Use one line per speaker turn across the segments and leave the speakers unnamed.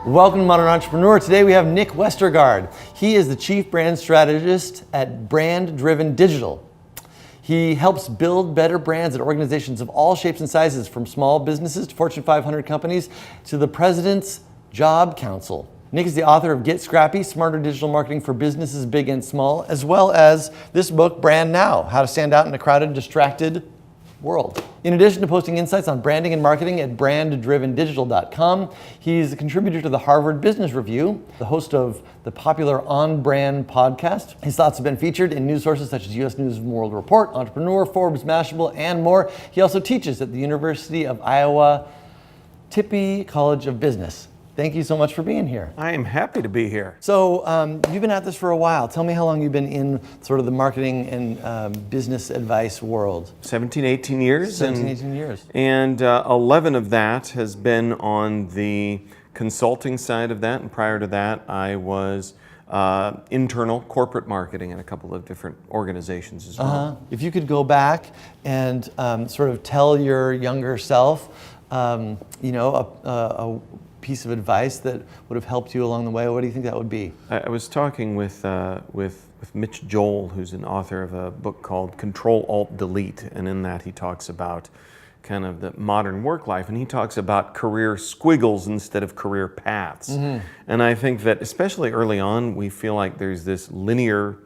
Welcome to Modern Entrepreneur. Today we have Nick Westergaard. He is the Chief Brand Strategist at Brand Driven Digital. He helps build better brands at organizations of all shapes and sizes, from small businesses to Fortune 500 companies to the President's Job Council. Nick is the author of Get Scrappy, Smarter Digital Marketing for Businesses Big and Small, as well as this book, Brand Now, How to Stand Out in a Crowded, Distracted World. In addition to posting insights on branding and marketing at branddrivendigital.com, he's a contributor to the Harvard Business Review, the host of the popular On Brand podcast. His thoughts have been featured in news sources such as U.S. News and World Report, Entrepreneur, Forbes, Mashable, and more. He also teaches at the University of Iowa Tippie College of Business. Thank you so much for being here.
I am happy to be here.
So you've been at this for a while. Tell me how long you've been in sort of the marketing and business advice world.
17, 18 years.
18 years.
And 11 of that has been on the consulting side of that. And prior to that, I was internal corporate marketing in a couple of different organizations as well.
If you could go back and sort of tell your younger self, a piece of advice that would have helped you along the way, what do you think that would be?
I was talking with Mitch Joel, who's an author of a book called Control Alt Delete, and in that he talks about kind of the modern work life, and he talks about career squiggles instead of career paths. And I think that especially early on, we feel like there's this linear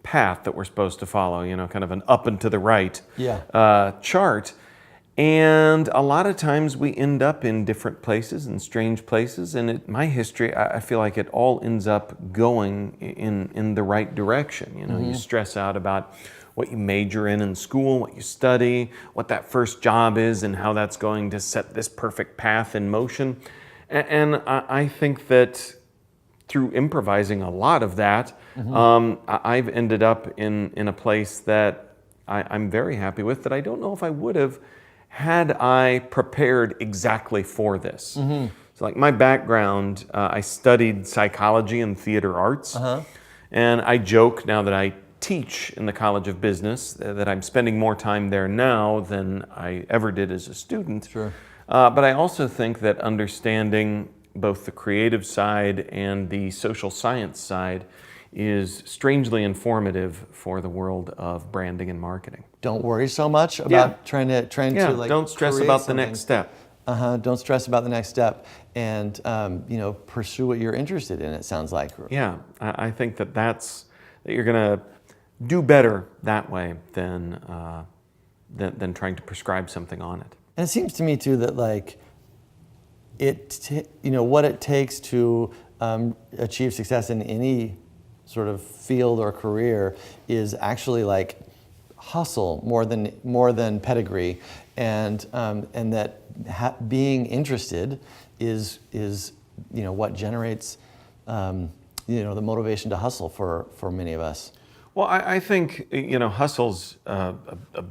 path that we're supposed to follow, kind of an up and to the right chart. And a lot of times we end up in different places and strange places. And my history, I feel like it all ends up going in the right direction. You stress out about what you major in school, what you study, what that first job is, and how that's going to set this perfect path in motion. And I think that through improvising a lot of that, I've ended up in a place that I'm very happy with, that I don't know if I would have had I prepared exactly for this. So like my background, I studied psychology and theater arts. And I joke now that I teach in the College of Business that I'm spending more time there now than I ever did as a student. But I also think that understanding both the creative side and the social science side is strangely informative for the world of branding and marketing.
Don't worry so much about trying to like
don't stress about the next step.
Don't stress about the next step, and pursue what you're interested in. It sounds like.
Yeah, I think that you're gonna do better that way than trying to prescribe something on it.
And it seems to me too that like what it takes to achieve success in any sort of field or career is actually like hustle more than pedigree, and that being interested is what generates the motivation to hustle for many of us.
Well, I think hustle's a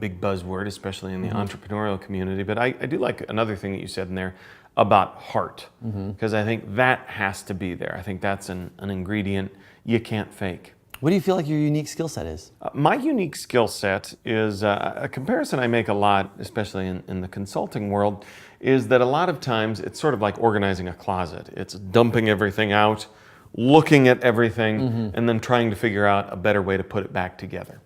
big buzzword, especially in the entrepreneurial community. But I do like another thing that you said in there about heart, because I think that has to be there. I think that's an ingredient you can't fake.
What do you feel like your unique skill set is?
My unique skill set is a comparison I make a lot, especially in the consulting world, is that a lot of times it's sort of like organizing a closet. It's dumping everything out, looking at everything, and then trying to figure out a better way to put it back together.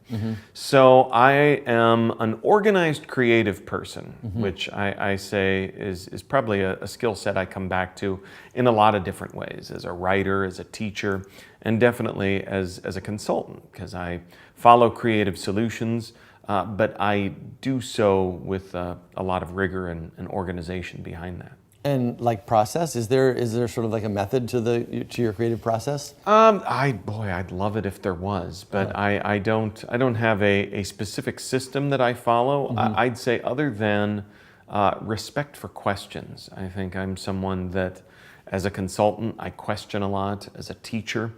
So I am an organized creative person, which I say is probably a skill set I come back to in a lot of different ways, as a writer, as a teacher, and definitely as a consultant, because I follow creative solutions, but I do so with a lot of rigor and organization behind that.
And like process, is there sort of like a method to your creative process?
I'd love it if there was, but I don't have a specific system that I follow. I'd say other than respect for questions. I think I'm someone that, as a consultant, I question a lot. As a teacher,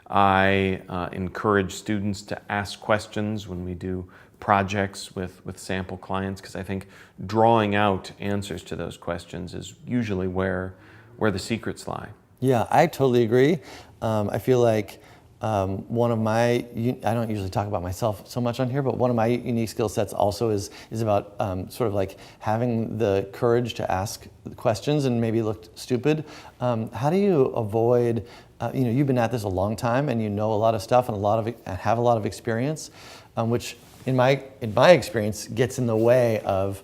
I encourage students to ask questions when we do projects with sample clients, because I think drawing out answers to those questions is usually where the secrets lie.
Yeah, I totally agree. I feel like One of my, I don't usually talk about myself so much on here, but one of my unique skill sets also is about sort of like having the courage to ask questions and maybe look stupid. How do you avoid, you've been at this a long time and you know a lot of stuff and have a lot of experience, which in my experience gets in the way of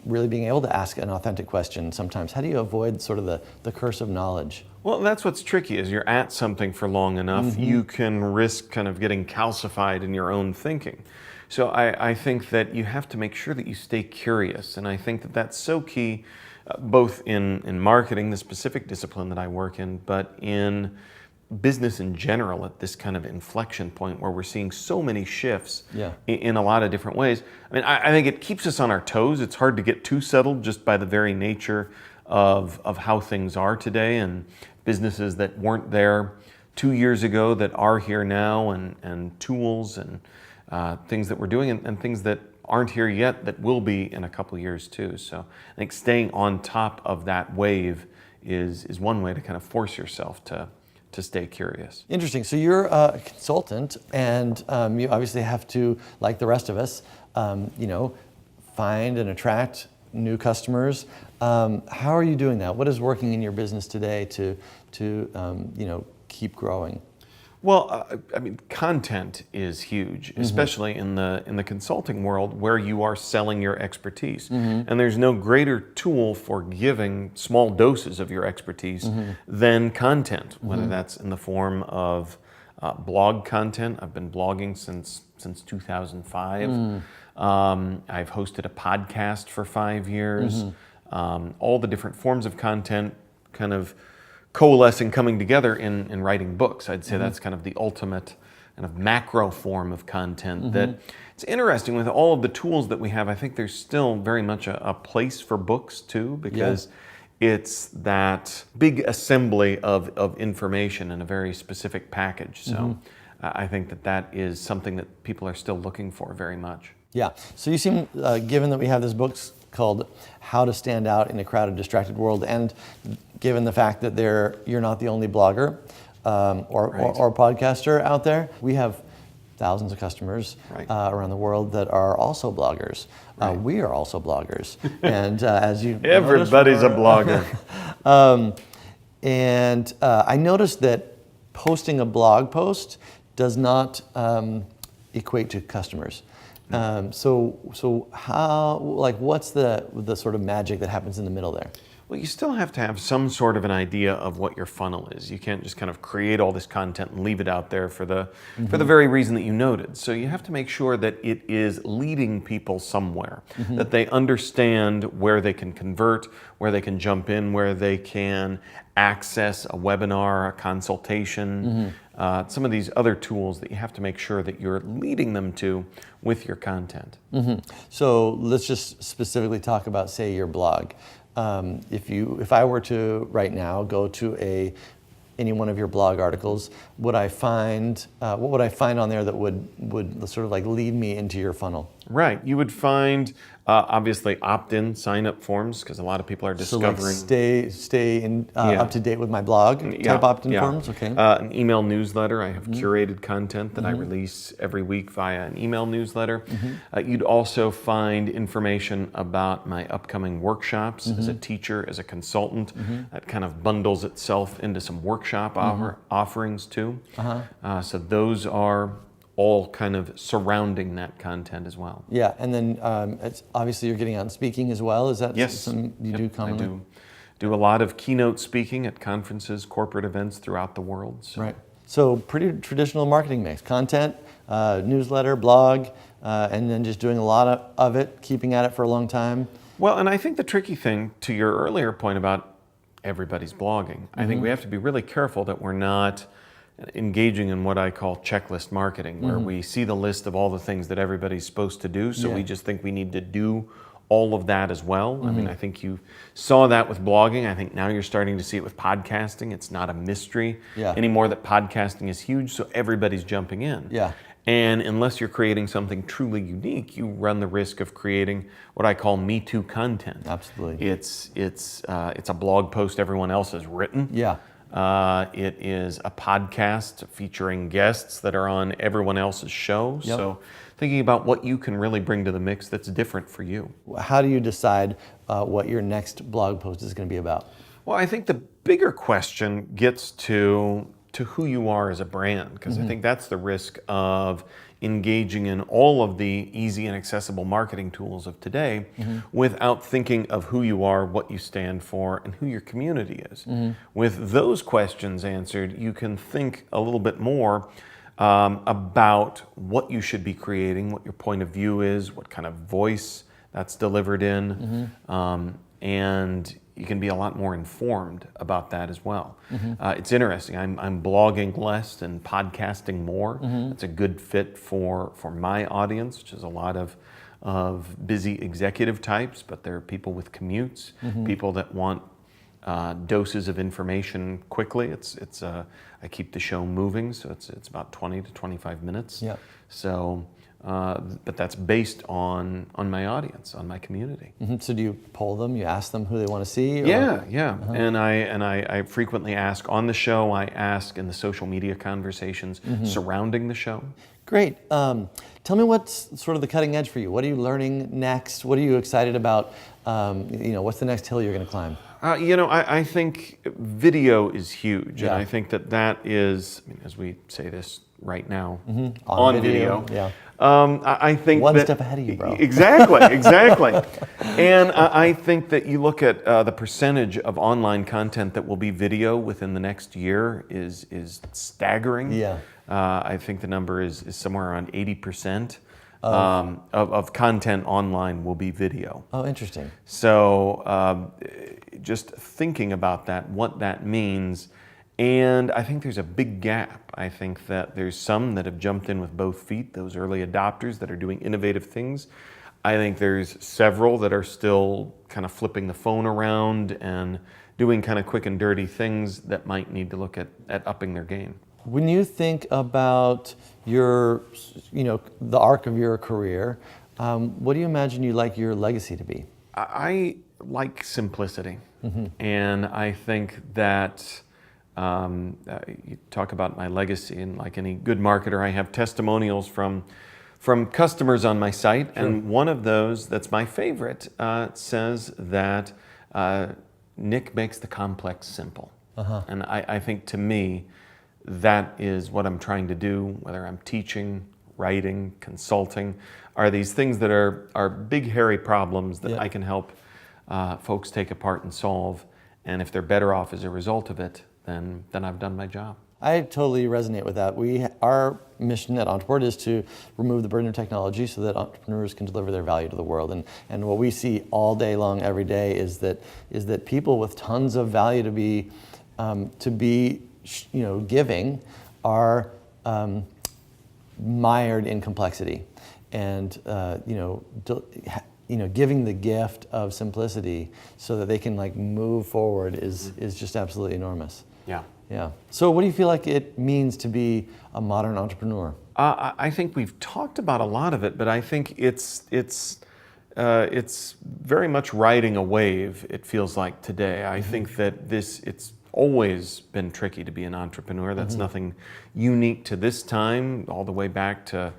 really being able to ask an authentic question sometimes. How do you avoid sort of the curse of knowledge?
Well, that's what's tricky is you're at something for long enough, you can risk kind of getting calcified in your own thinking. So I think that you have to make sure that you stay curious. And I think that that's so key, both in marketing, the specific discipline that I work in, but in business in general at this kind of inflection point where we're seeing so many shifts in a lot of different ways. I mean, I think it keeps us on our toes. It's hard to get too settled just by the very nature of how things are today, and businesses that weren't there 2 years ago that are here now, and tools and things that we're doing and things that aren't here yet that will be in a couple of years too. So I think staying on top of that wave is one way to kind of force yourself to stay curious.
Interesting. So you're a consultant, and you obviously have to, like the rest of us, find and attract new customers. How are you doing that? What is working in your business today to keep growing?
Well, I mean, content is huge, especially in the consulting world where you are selling your expertise. And there's no greater tool for giving small doses of your expertise than content, whether that's in the form of blog content. I've been blogging since 2005. I've hosted a podcast for 5 years. All the different forms of content kind of coalescing, coming together in writing books. I'd say that's kind of the ultimate kind of macro form of content. That it's interesting with all of the tools that we have. I think there's still very much a place for books too, because it's that big assembly of information in a very specific package. So I think that is something that people are still looking for very much.
Yeah. So you seem, given that we have this book called How to Stand Out in a Crowded, Distracted World, and given the fact that you're not the only blogger or podcaster out there, we have thousands of customers around the world that are also bloggers. We are also bloggers. And as you
everybody's a blogger.
I noticed that posting a blog post does not equate to customers. So how, what's the sort of magic that happens in the middle there?
Well, you still have to have some sort of an idea of what your funnel is. You can't just kind of create all this content and leave it out there for the very reason that you noted. So you have to make sure that it is leading people somewhere, that they understand where they can convert, where they can jump in, where they can access a webinar, a consultation, some of these other tools that you have to make sure that you're leading them to with your content.
So let's just specifically talk about, say, your blog. If I were to right now go to any one of your blog articles, what would I find on there that would sort of like lead me into your funnel?
Right. You would find obviously opt-in sign-up forms, because a lot of people are discovering.
So like stay up to date with my blog type opt-in forms. Okay.
An email newsletter. I have curated content that I release every week via an email newsletter. You'd also find information about my upcoming workshops as a teacher, as a consultant. That kind of bundles itself into some workshop offerings too. So those are all kind of surrounding that content as well.
Yeah, and then it's obviously you're getting out and speaking as well. Is that something you do commonly?
I do a lot of keynote speaking at conferences, corporate events throughout the world. So.
Right. So pretty traditional marketing mix: content, newsletter, blog, and then just doing a lot of it, keeping at it for a long time.
Well, and I think the tricky thing, to your earlier point about everybody's blogging, I think we have to be really careful that we're not engaging in what I call checklist marketing, where we see the list of all the things that everybody's supposed to do, so we just think we need to do all of that as well. I mean, I think you saw that with blogging. I think now you're starting to see it with podcasting. It's not a mystery anymore that podcasting is huge, so everybody's jumping in.
Yeah.
And unless you're creating something truly unique, you run the risk of creating what I call Me Too content.
Absolutely.
It's a blog post everyone else has written.
Yeah.
It is a podcast featuring guests that are on everyone else's show.
Yep.
So thinking about what you can really bring to the mix that's different for you.
How do you decide what your next blog post is going to be about?
Well, I think the bigger question gets to who you are as a brand, because I think that's the risk of engaging in all of the easy and accessible marketing tools of today without thinking of who you are, what you stand for, and who your community is. With those questions answered, you can think a little bit more about what you should be creating, what your point of view is, what kind of voice that's delivered in, and you can be a lot more informed about that as well. It's interesting. I'm blogging less and podcasting more. It's a good fit for my audience, which is a lot of busy executive types, but there are people with commutes, people that want doses of information quickly. I keep the show moving, so it's about 20 to 25 minutes.
Yeah.
So. But that's based on my audience, on my community.
So do you poll them? You ask them who they want to see? Or?
Yeah. And I frequently ask on the show. I ask in the social media conversations surrounding the show. Great.
Tell me what's sort of the cutting edge for you. What are you learning next? What are you excited about? What's the next hill you're going to climb?
I think video is huge,
Yeah.
and I think that is, as we say this right now,
On video. Yeah.
I think
One
that,
step ahead of you, bro.
Exactly. And I think that you look at the percentage of online content that will be video within the next year is staggering.
Yeah.
I think the number is somewhere around 80%. Of content online will be video.
Oh, interesting.
So just thinking about that, what that means, and I think there's a big gap. I think that there's some that have jumped in with both feet, those early adopters that are doing innovative things. I think there's several that are still kind of flipping the phone around and doing kind of quick and dirty things that might need to look at upping their game.
When you think about the arc of your career, what do you imagine you'd like your legacy to be?
I like simplicity, and I think that you talk about my legacy, and like any good marketer, I have testimonials from customers on my site, and one of those that's my favorite says that Nick makes the complex simple, and I think to me, that is what I'm trying to do, whether I'm teaching, writing, consulting, are these things that are big, hairy problems that I can help folks take apart and solve. And if they're better off as a result of it, then I've done my job.
I totally resonate with that. Our mission at Ontraport is to remove the burden of technology so that entrepreneurs can deliver their value to the world. And what we see all day long, every day, is that people with tons of value to be giving are mired in complexity, and giving the gift of simplicity so that they can move forward is just absolutely enormous. Yeah. So what do you feel like it means to be a modern entrepreneur?
I think we've talked about a lot of it, but I think it's very much riding a wave. It feels like today. I think that it's always been tricky to be an entrepreneur. That's nothing unique to this time, all the way back to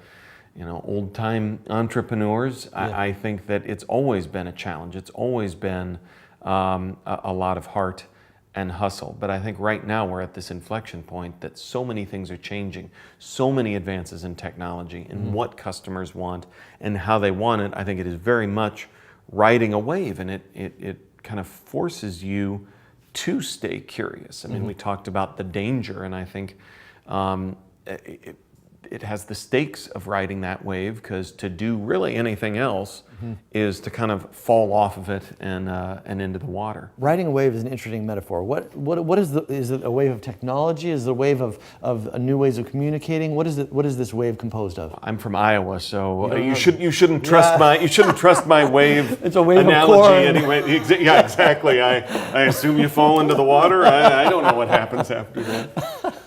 old time entrepreneurs. I think that it's always been a challenge. It's always been a lot of heart and hustle. But I think right now we're at this inflection point that so many things are changing, so many advances in technology and what customers want and how they want it. I think it is very much riding a wave, and it kind of forces you to stay curious. I mean, we talked about the danger, and I think it has the stakes of riding that wave, because to do really anything else is to kind of fall off of it and into the water.
Riding a wave is an interesting metaphor. What is it a wave of technology? Is it a wave of new ways of communicating? What is this wave composed of?
I'm from Iowa, so you shouldn't trust my wave.
It's a wave
analogy
of corn.
Anyway. Yeah, exactly. I assume you fall into the water. I don't know what happens after that.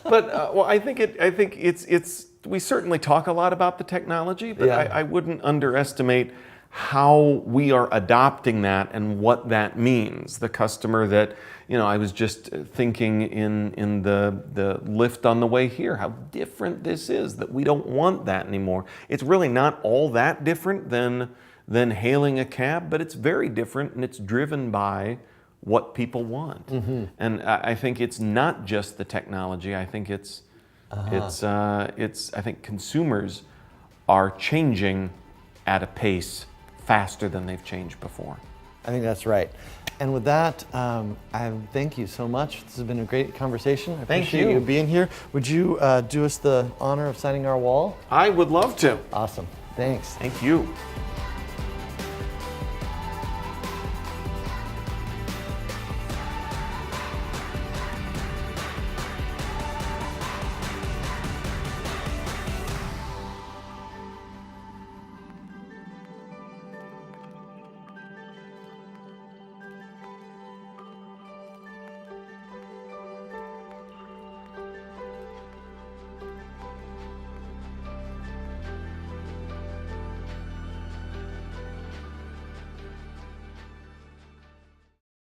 But I think it's we certainly talk a lot about the technology, but I wouldn't underestimate how we are adopting that and what that means. The customer that, I was just thinking in the lift on the way here, how different this is, that we don't want that anymore. It's really not all that different than hailing a cab, but it's very different, and it's driven by what people want. And I think it's not just the technology. I think I think consumers are changing at a pace faster than they've changed before.
I think that's right. And with that, I thank you so much. This has been a great conversation. I
Thank
appreciate
you.
you being here. Would you do us the honor of signing our wall?
I would love to.
Awesome. Thanks.
Thank you.